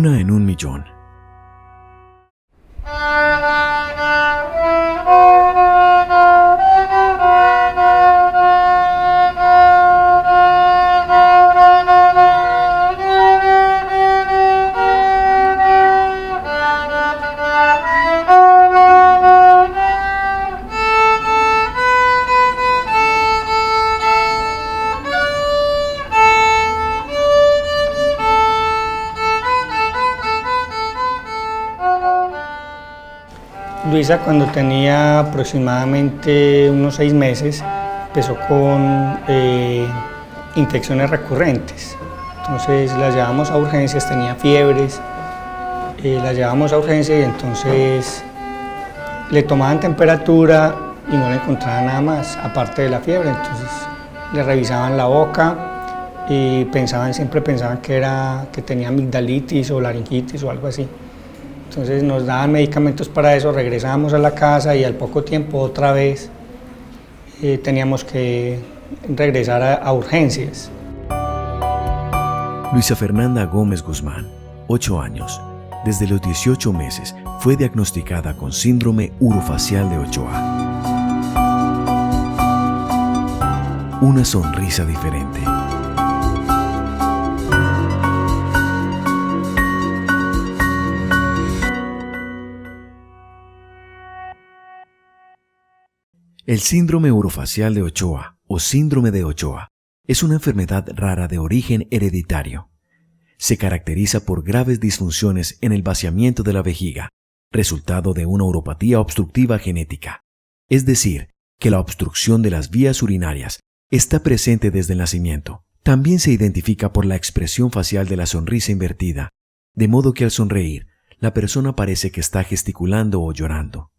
Una en un millón. Luisa, cuando tenía aproximadamente unos 6 meses, empezó con infecciones recurrentes. Entonces la llevamos a urgencias, tenía fiebres, la llevamos a urgencias y entonces le tomaban temperatura y no le encontraban nada más, aparte de la fiebre. Entonces le revisaban la boca y siempre pensaban que tenía amigdalitis o laringitis o algo así. Entonces nos daban medicamentos para eso, regresábamos a la casa y al poco tiempo otra vez teníamos que regresar a urgencias. Luisa Fernanda Gómez Guzmán, 8 años. Desde los 18 meses fue diagnosticada con síndrome urofacial de Ochoa. Una sonrisa diferente. El síndrome urofacial de Ochoa o síndrome de Ochoa es una enfermedad rara de origen hereditario. Se caracteriza por graves disfunciones en el vaciamiento de la vejiga, resultado de una uropatía obstructiva genética, es decir, que la obstrucción de las vías urinarias está presente desde el nacimiento. También se identifica por la expresión facial de la sonrisa invertida, de modo que al sonreír, la persona parece que está gesticulando o llorando.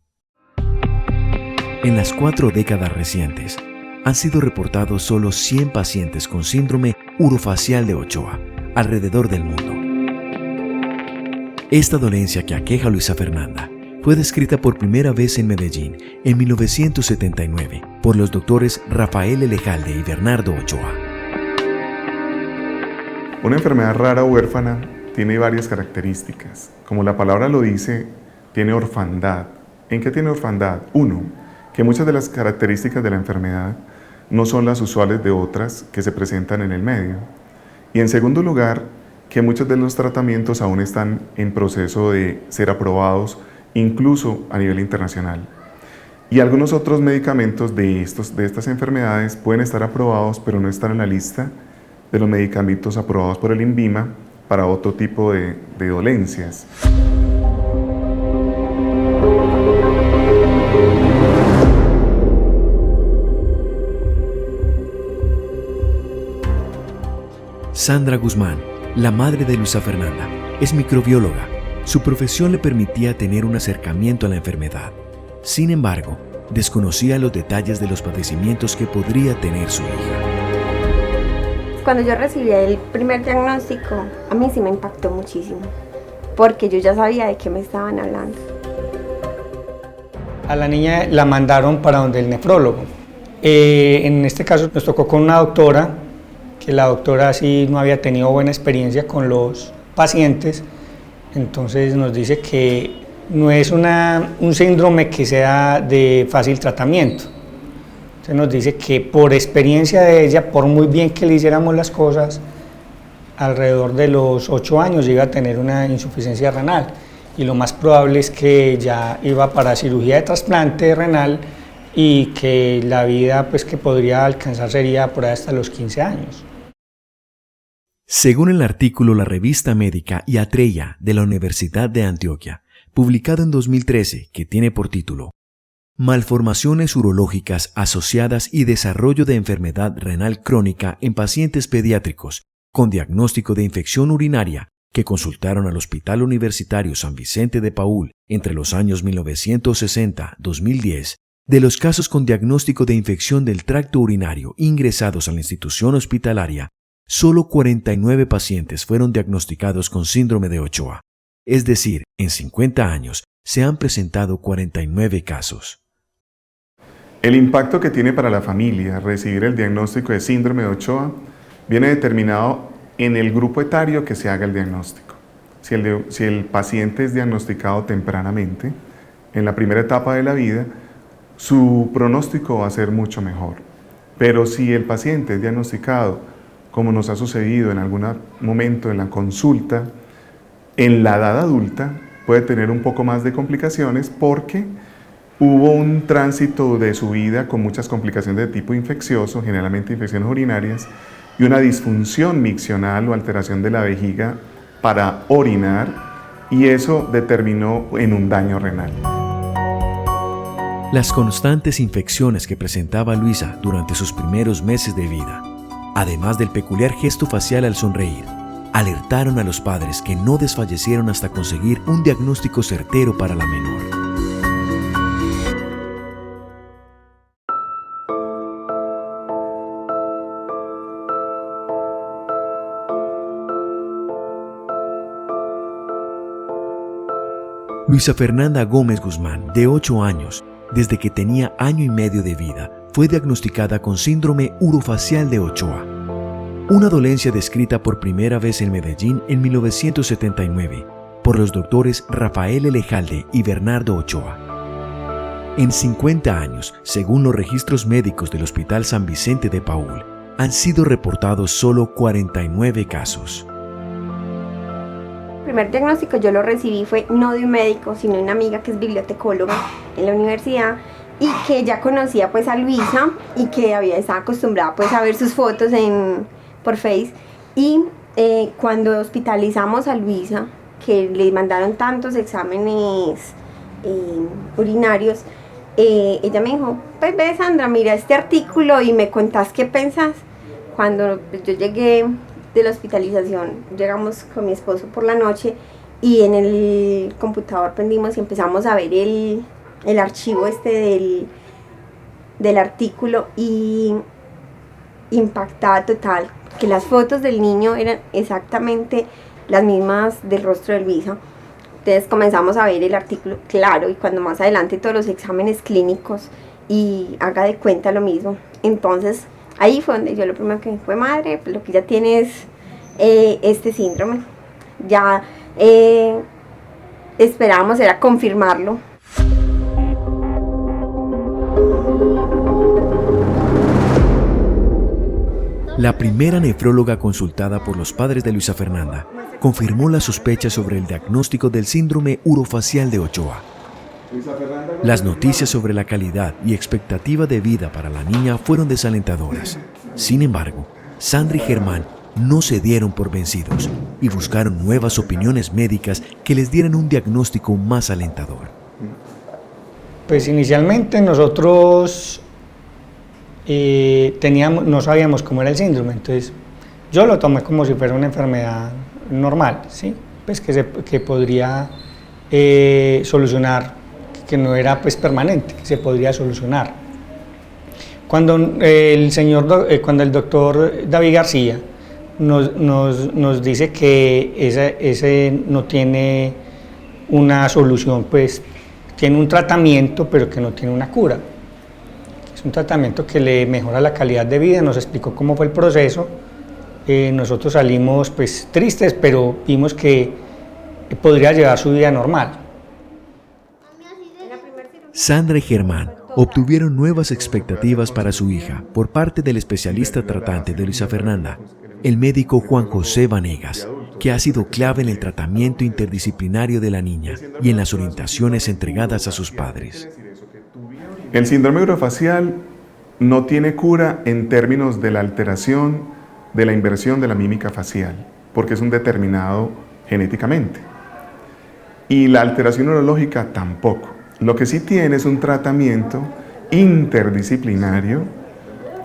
En las 4 décadas recientes, han sido reportados solo 100 pacientes con síndrome urofacial de Ochoa alrededor del mundo. Esta dolencia que aqueja a Luisa Fernanda fue descrita por primera vez en Medellín en 1979 por los doctores Rafael Elejalde y Bernardo Ochoa. Una enfermedad rara o huérfana tiene varias características. Como la palabra lo dice, tiene orfandad. ¿En qué tiene orfandad? 1, que muchas de las características de la enfermedad no son las usuales de otras que se presentan en el medio. Y en segundo lugar, que muchos de los tratamientos aún están en proceso de ser aprobados, incluso a nivel internacional. Y algunos otros medicamentos de estas enfermedades pueden estar aprobados, pero no están en la lista de los medicamentos aprobados por el INVIMA para otro tipo de dolencias. Sandra Guzmán, la madre de Luisa Fernanda, es microbióloga. Su profesión le permitía tener un acercamiento a la enfermedad. Sin embargo, desconocía los detalles de los padecimientos que podría tener su hija. Cuando yo recibí el primer diagnóstico, a mí sí me impactó muchísimo, porque yo ya sabía de qué me estaban hablando. A la niña la mandaron para donde el nefrólogo. En este caso nos tocó con una doctora, que la doctora sí no había tenido buena experiencia con los pacientes, entonces nos dice que no es un síndrome que sea de fácil tratamiento. Entonces nos dice que por experiencia de ella, por muy bien que le hiciéramos las cosas, alrededor de los 8 años iba a tener una insuficiencia renal y lo más probable es que ya iba para cirugía de trasplante renal y que la vida que podría alcanzar sería por ahí hasta los 15 años. Según el artículo La Revista Médica y Atreya de la Universidad de Antioquia, publicado en 2013, que tiene por título Malformaciones urológicas asociadas y desarrollo de enfermedad renal crónica en pacientes pediátricos con diagnóstico de infección urinaria que consultaron al Hospital Universitario San Vicente de Paúl entre los años 1960-2010, de los casos con diagnóstico de infección del tracto urinario ingresados a la institución hospitalaria, solo 49 pacientes fueron diagnosticados con síndrome de Ochoa. Es decir, en 50 años se han presentado 49 casos. El impacto que tiene para la familia recibir el diagnóstico de síndrome de Ochoa viene determinado en el grupo etario que se haga el diagnóstico. si el paciente es diagnosticado tempranamente, en la primera etapa de la vida, su pronóstico va a ser mucho mejor. Pero si el paciente es diagnosticado, como nos ha sucedido en algún momento en la consulta, en la edad adulta, puede tener un poco más de complicaciones porque hubo un tránsito de su vida con muchas complicaciones de tipo infeccioso, generalmente infecciones urinarias, y una disfunción miccional o alteración de la vejiga para orinar, y eso determinó en un daño renal. Las constantes infecciones que presentaba Luisa durante sus primeros meses de vida, además del peculiar gesto facial al sonreír, alertaron a los padres que no desfallecieron hasta conseguir un diagnóstico certero para la menor. Luisa Fernanda Gómez Guzmán, de 8 años, desde que tenía año y medio de vida, fue diagnosticada con síndrome urofacial de Ochoa, una dolencia descrita por primera vez en Medellín en 1979 por los doctores Rafael Elejalde y Bernardo Ochoa. En 50 años, según los registros médicos del Hospital San Vicente de Paúl, han sido reportados solo 49 casos. El primer diagnóstico yo lo recibí fue no de un médico, sino de una amiga que es bibliotecóloga en la universidad y que ya conocía pues a Luisa y que estaba acostumbrada pues a ver sus fotos por Face. Y cuando hospitalizamos a Luisa, que le mandaron tantos exámenes urinarios, ella me dijo, pues ve Sandra, mira este artículo y me contás qué pensás. Cuando yo llegué de la hospitalización, llegamos con mi esposo por la noche y en el computador prendimos y empezamos a ver el archivo del artículo y impactada total, que las fotos del niño eran exactamente las mismas del rostro de Luisa. Entonces comenzamos a ver el artículo, claro, y cuando más adelante todos los exámenes clínicos y haga de cuenta lo mismo. Entonces ahí fue donde yo lo primero que fue, madre, pues lo que ya tiene es este síndrome. Ya esperábamos era confirmarlo. La primera nefróloga consultada por los padres de Luisa Fernanda confirmó la sospecha sobre el diagnóstico del síndrome urofacial de Ochoa. Las noticias sobre la calidad y expectativa de vida para la niña fueron desalentadoras. Sin embargo, Sandra y Germán no se dieron por vencidos y buscaron nuevas opiniones médicas que les dieran un diagnóstico más alentador. Pues inicialmente nosotros no sabíamos cómo era el síndrome, entonces yo lo tomé como si fuera una enfermedad normal, ¿sí? Pues que podría solucionar, que no era pues permanente, que se podría solucionar. Cuando el doctor David García nos dice que ese no tiene una solución, pues tiene un tratamiento, pero que no tiene una cura. Es un tratamiento que le mejora la calidad de vida, nos explicó cómo fue el proceso. Nosotros salimos pues tristes, pero vimos que podría llevar su vida normal. Sandra y Germán obtuvieron nuevas expectativas para su hija por parte del especialista tratante de Luisa Fernanda, el médico Juan José Vanegas, que ha sido clave en el tratamiento interdisciplinario de la niña y en las orientaciones entregadas a sus padres. El síndrome urofacial no tiene cura en términos de la alteración de la inversión de la mímica facial, porque es un determinado genéticamente. Y la alteración urológica tampoco. Lo que sí tiene es un tratamiento interdisciplinario,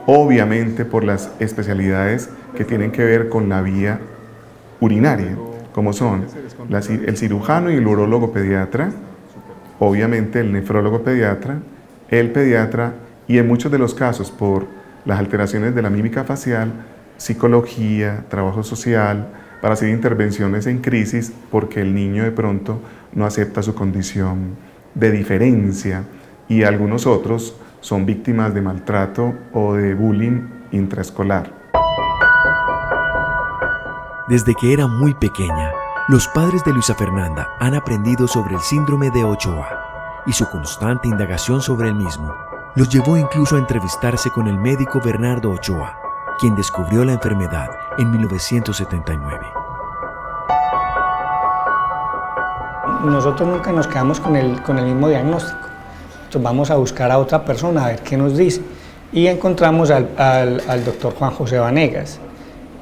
obviamente por las especialidades que tienen que ver con la vía urinaria, como son el cirujano y el urólogo pediatra, obviamente el nefrólogo pediatra, el pediatra y en muchos de los casos por las alteraciones de la mímica facial, psicología, trabajo social, para hacer intervenciones en crisis porque el niño de pronto no acepta su condición de diferencia y algunos otros son víctimas de maltrato o de bullying intraescolar. Desde que era muy pequeña, Los padres de Luisa Fernanda han aprendido sobre el síndrome de Ochoa y su constante indagación sobre el mismo los llevó incluso a entrevistarse con el médico Bernardo Ochoa, quien descubrió la enfermedad en 1979. Nosotros nunca nos quedamos con el mismo diagnóstico. Entonces vamos a buscar a otra persona a ver qué nos dice. Y encontramos al doctor Juan José Vanegas.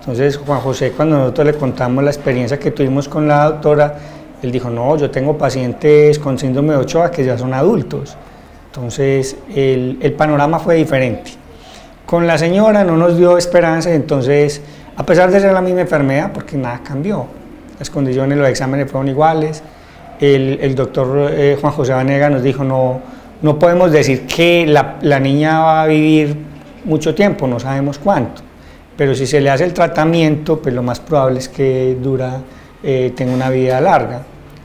Entonces Juan José, cuando nosotros le contamos la experiencia que tuvimos con la doctora, él dijo, no, yo tengo pacientes con síndrome de Ochoa que ya son adultos. Entonces el panorama fue diferente. Con la señora no nos dio esperanza, entonces a pesar de ser la misma enfermedad, porque nada cambió, las condiciones, los exámenes fueron iguales, el doctor Juan José Vanegas nos dijo, no podemos decir que la niña va a vivir mucho tiempo, no sabemos cuánto, pero si se le hace el tratamiento, pues lo más probable es que tenga una vida larga,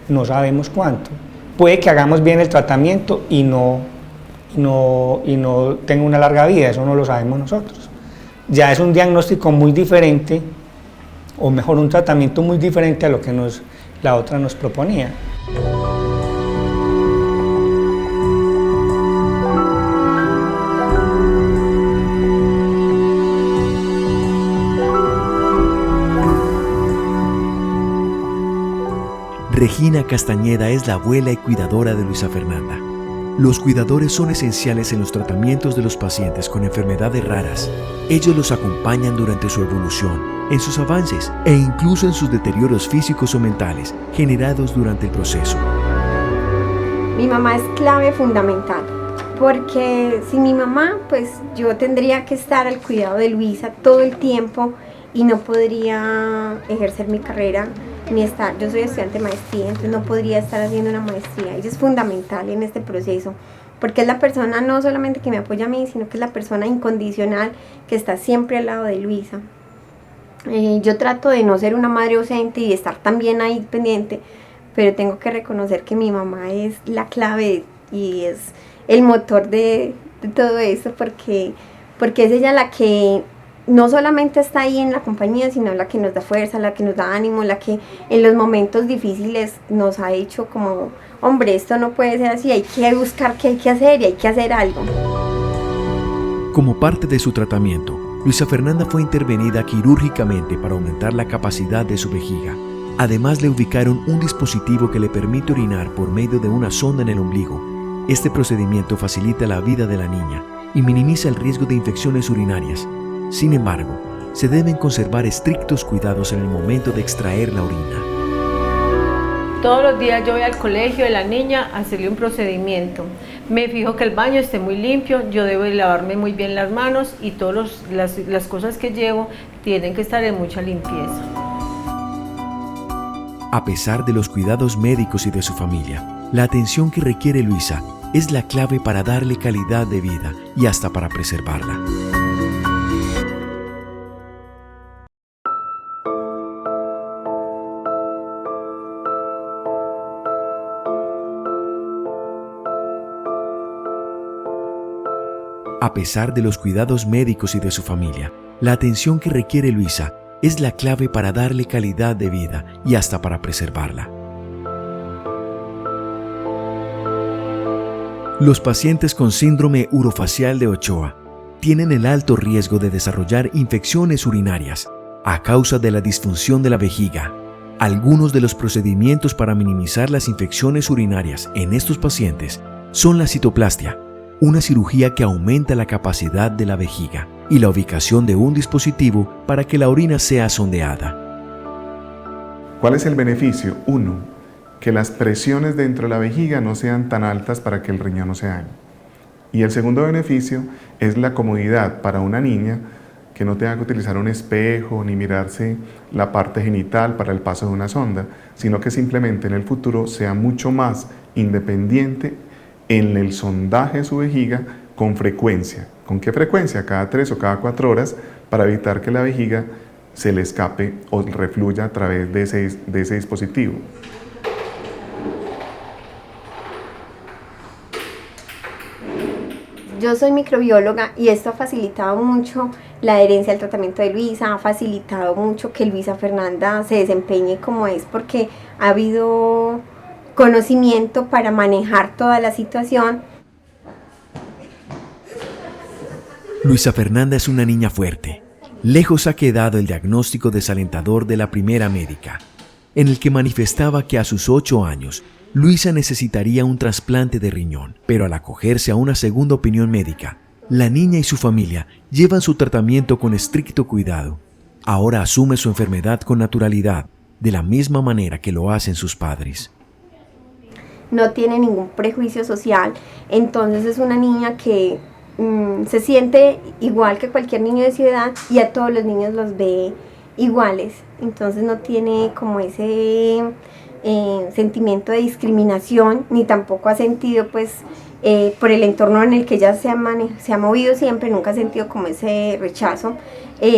no sabemos cuánto. Puede que hagamos bien el tratamiento y no tenga una larga vida, eso no lo sabemos nosotros. Ya es un diagnóstico muy diferente, o mejor un tratamiento muy diferente a lo que la otra nos proponía. Regina Castañeda es la abuela y cuidadora de Luisa Fernanda. Los cuidadores son esenciales en los tratamientos de los pacientes con enfermedades raras. Ellos los acompañan durante su evolución, en sus avances e incluso en sus deterioros físicos o mentales generados durante el proceso. Mi mamá es clave fundamental, porque sin mi mamá, pues yo tendría que estar al cuidado de Luisa todo el tiempo y no podría ejercer mi carrera ni estar. Yo soy estudiante de maestría, entonces no podría estar haciendo una maestría. Ella es fundamental en este proceso, porque es la persona no solamente que me apoya a mí, sino que es la persona incondicional que está siempre al lado de Luisa. Yo trato de no ser una madre ausente y de estar también ahí pendiente, pero tengo que reconocer que mi mamá es la clave y es el motor de todo eso, porque es ella la que no solamente está ahí en la compañía, sino la que nos da fuerza, la que nos da ánimo, la que en los momentos difíciles nos ha hecho como, hombre, esto no puede ser así, hay que buscar qué hay que hacer y hay que hacer algo. Como parte de su tratamiento, Luisa Fernanda fue intervenida quirúrgicamente para aumentar la capacidad de su vejiga. Además, le ubicaron un dispositivo que le permite orinar por medio de una sonda en el ombligo. Este procedimiento facilita la vida de la niña y minimiza el riesgo de infecciones urinarias. Sin embargo, se deben conservar estrictos cuidados en el momento de extraer la orina. Todos los días yo voy al colegio de la niña a hacerle un procedimiento. Me fijo que el baño esté muy limpio, yo debo de lavarme muy bien las manos y todas las cosas que llevo tienen que estar en mucha limpieza. A pesar de los cuidados médicos y de su familia, la atención que requiere Luisa es la clave para darle calidad de vida y hasta para preservarla. A pesar de los cuidados médicos y de su familia, la atención que requiere Luisa es la clave para darle calidad de vida y hasta para preservarla. Los pacientes con síndrome urofacial de Ochoa tienen el alto riesgo de desarrollar infecciones urinarias a causa de la disfunción de la vejiga. Algunos de los procedimientos para minimizar las infecciones urinarias en estos pacientes son la citoplastia, una cirugía que aumenta la capacidad de la vejiga, y la ubicación de un dispositivo para que la orina sea sondeada. ¿Cuál es el beneficio? 1. Que las presiones dentro de la vejiga no sean tan altas para que el riñón no se dañe. Y el segundo beneficio es la comodidad para una niña, que no tenga que utilizar un espejo ni mirarse la parte genital para el paso de una sonda, sino que simplemente en el futuro sea mucho más independiente en el sondaje de su vejiga con frecuencia. ¿Con qué frecuencia? Cada 3 o cada 4 horas, para evitar que la vejiga se le escape o refluya a través de ese dispositivo. Yo soy microbióloga y esto ha facilitado mucho la adherencia al tratamiento de Luisa, ha facilitado mucho que Luisa Fernanda se desempeñe como es, porque ha habido conocimiento para manejar toda la situación. Luisa Fernanda es una niña fuerte. Lejos ha quedado el diagnóstico desalentador de la primera médica, en el que manifestaba que a sus 8 años, Luisa necesitaría un trasplante de riñón, pero al acogerse a una segunda opinión médica, la niña y su familia llevan su tratamiento con estricto cuidado. Ahora asume su enfermedad con naturalidad, de la misma manera que lo hacen sus padres. No tiene ningún prejuicio social, entonces es una niña que se siente igual que cualquier niño de su edad y a todos los niños los ve iguales, entonces no tiene como ese sentimiento de discriminación, ni tampoco ha sentido pues por el entorno en el que ella se ha movido siempre, nunca ha sentido como ese rechazo.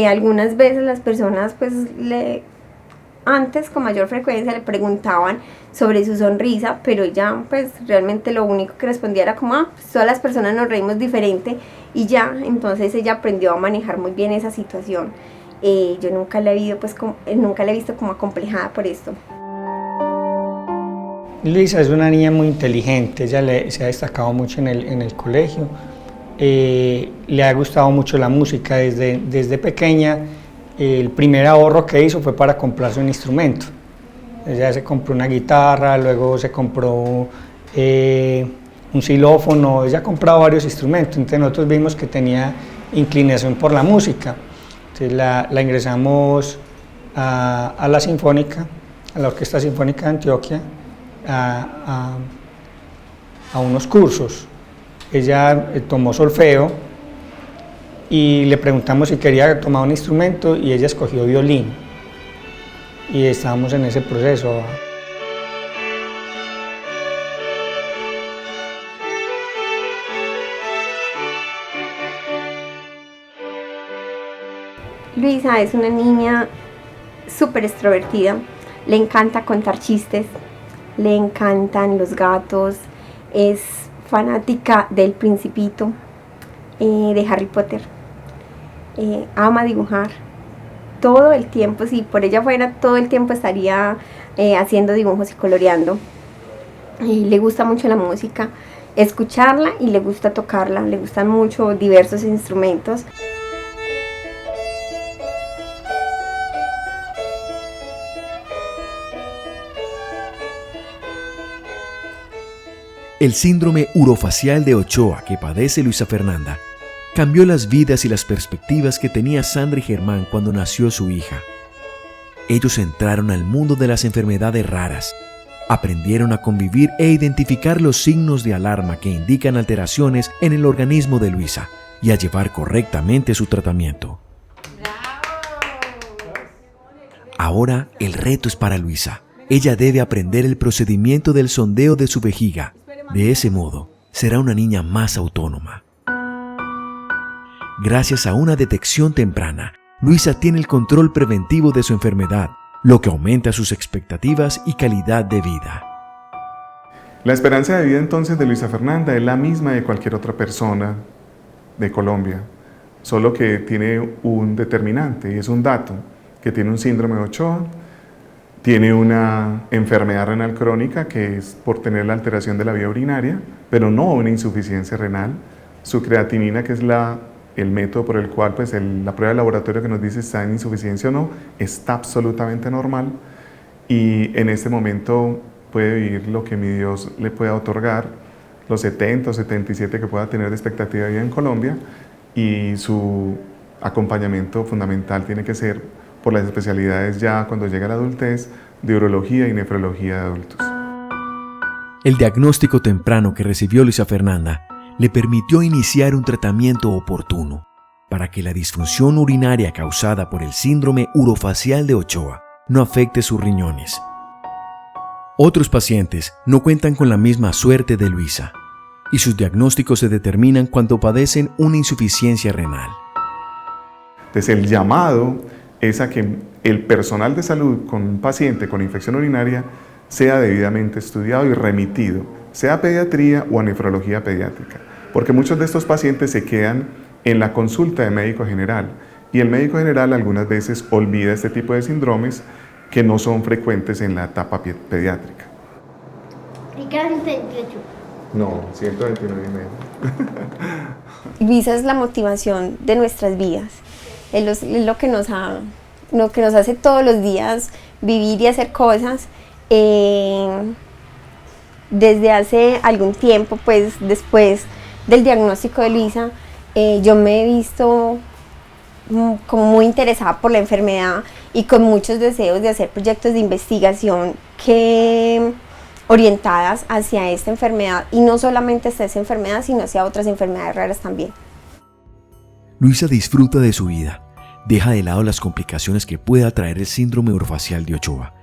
Algunas veces las personas pues antes con mayor frecuencia le preguntaban sobre su sonrisa, pero ella pues realmente lo único que respondía era como pues, todas las personas nos reímos diferente y ya. Entonces ella aprendió a manejar muy bien esa situación. Yo nunca la he visto como acomplejada por esto. Luisa es una niña muy inteligente, ella se ha destacado mucho en el colegio, le ha gustado mucho la música desde pequeña. El primer ahorro que hizo fue para comprarse un instrumento. Ella se compró una guitarra, luego se compró un xilófono, ella ha comprado varios instrumentos, entonces nosotros vimos que tenía inclinación por la música. Entonces la ingresamos a la Sinfónica, a la Orquesta Sinfónica de Antioquia, a unos cursos. Ella tomó solfeo y le preguntamos si quería tomar un instrumento y ella escogió violín y estábamos en ese proceso. Luisa es una niña súper extrovertida, le encanta contar chistes, le encantan los gatos, es fanática del Principito, de Harry Potter, ama dibujar todo el tiempo. Si por ella fuera, todo el tiempo estaría haciendo dibujos y coloreando. Le gusta mucho la música, escucharla y le gusta tocarla, le gustan mucho diversos instrumentos. El síndrome urofacial de Ochoa que padece Luisa Fernanda cambió las vidas y las perspectivas que tenía Sandra y Germán cuando nació su hija. Ellos entraron al mundo de las enfermedades raras, aprendieron a convivir e identificar los signos de alarma que indican alteraciones en el organismo de Luisa y a llevar correctamente su tratamiento. Ahora el reto es para Luisa. Ella debe aprender el procedimiento del sondeo de su vejiga. De ese modo, será una niña más autónoma. Gracias a una detección temprana, Luisa tiene el control preventivo de su enfermedad, lo que aumenta sus expectativas y calidad de vida. La esperanza de vida entonces de Luisa Fernanda es la misma de cualquier otra persona de Colombia, solo que tiene un determinante y es un dato, que tiene un síndrome de Ochoa, tiene una enfermedad renal crónica que es por tener la alteración de la vía urinaria, pero no una insuficiencia renal. Su creatinina, que es el método por el cual pues, la prueba de laboratorio que nos dice si está en insuficiencia o no, está absolutamente normal y en este momento puede vivir lo que mi Dios le pueda otorgar, los 70 o 77 que pueda tener de expectativa de vida en Colombia, y su acompañamiento fundamental tiene que ser por las especialidades ya cuando llega la adultez de urología y nefrología de adultos. El diagnóstico temprano que recibió Luisa Fernanda le permitió iniciar un tratamiento oportuno para que la disfunción urinaria causada por el síndrome urofacial de Ochoa no afecte sus riñones. Otros pacientes no cuentan con la misma suerte de Luisa y sus diagnósticos se determinan cuando padecen una insuficiencia renal. Entonces el llamado es a que el personal de salud con un paciente con infección urinaria sea debidamente estudiado y remitido, sea a pediatría o a nefrología pediátrica, porque muchos de estos pacientes se quedan en la consulta de médico general Y el médico general algunas veces olvida este tipo de síndromes que no son frecuentes en la etapa pediátrica. ¿Y qué hace usted, 28? No, 129,5. Luisa es la motivación de nuestras vidas, es lo que nos hace todos los días vivir y hacer cosas. Desde hace algún tiempo, pues después del diagnóstico de Luisa, yo me he visto como muy interesada por la enfermedad y con muchos deseos de hacer proyectos de investigación orientadas hacia esta enfermedad, y no solamente hacia esa enfermedad, sino hacia otras enfermedades raras también. Luisa disfruta de su vida, deja de lado las complicaciones que pueda traer el síndrome orofacial de Ochoa.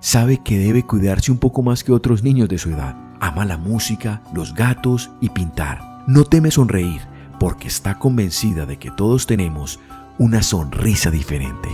Sabe que debe cuidarse un poco más que otros niños de su edad. Ama la música, los gatos y pintar. No teme sonreír porque está convencida de que todos tenemos una sonrisa diferente.